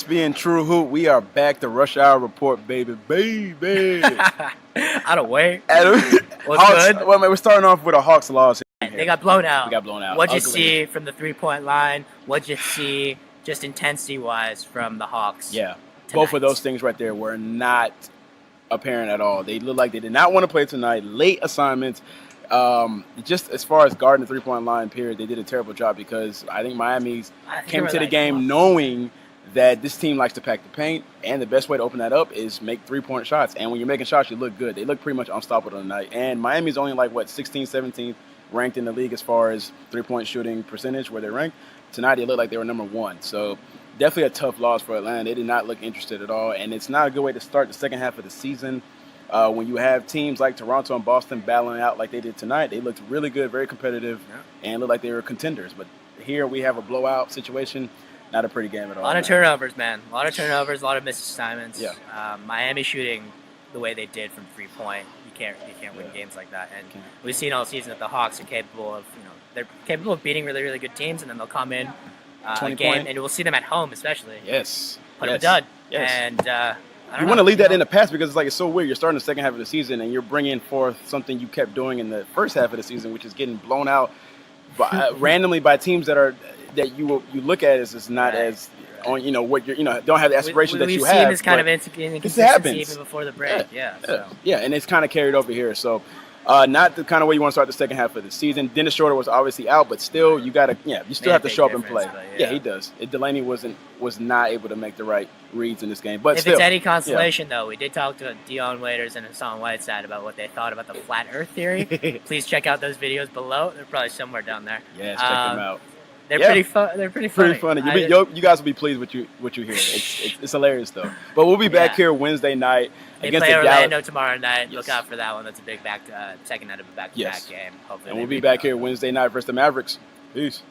ESPN Truehoop. We are back to Rush Hour Report, baby. Out of way. What's Hawks, good? well, we're starting off with a Hawks loss. They got blown out. We got blown out. What'd you Ugly. see from the three-point line? What'd you see just intensity-wise from the Hawks? Yeah, tonight? Both of those things right there were not apparent at all. They looked like they did not want to play tonight. Late assignments. Just as far as guarding the three-point line, period, they did a terrible job because I think Miami came to the game knowing that this team likes to pack the paint, and the best way to open that up is make three-point shots. And when you're making shots, you look good. They look pretty much unstoppable tonight. And Miami's only like, 16th, 17th ranked in the league as far as three-point shooting percentage where they're ranked. Tonight, they looked like they were number one. So definitely a tough loss for Atlanta. They did not look interested at all, and it's not a good way to start the second half of the season. When you have teams like Toronto and Boston battling out like they did tonight, they looked really good, very competitive, and looked like they were contenders. But here we have a blowout situation. Not a pretty game at all. A lot of turnovers, man. A lot of turnovers, a lot of missed assignments. Yeah. Miami shooting the way they did from three-point. You can't win games like that. And we've seen all season that the Hawks are capable of, they're capable of beating really, really good teams, and then they'll come in a game, and we'll see them at home especially. Yes. Put up a dud. Yes. And you want to leave that in the past because it's so weird. You're starting the second half of the season and you're bringing forth something you kept doing in the first half of the season, which is getting blown out randomly by teams that you look at as not as on what you're don't have the aspiration that you have. We've seen this kind of inconsistency even before the break. Yeah, and it's kind of carried over here. So. Not the kind of way you want to start the second half of the season. Dennis Schroeder was obviously out, but still, you still have to show up and play. Yeah, he does. Delaney was not able to make the right reads in this game. But if it's any consolation, though, we did talk to Dion Waiters and Hassan Whiteside about what they thought about the flat Earth theory. Please check out those videos below. They're probably somewhere down there. Yes, check them out. They're pretty fun. They're pretty funny. You guys will be pleased with what you hear. It's hilarious though. But we'll be back here Wednesday night against play the Orlando tomorrow night. Look out for that one. That's a big second night of a back-to-back game. Hopefully, and we'll be back here Wednesday night versus the Mavericks. Peace.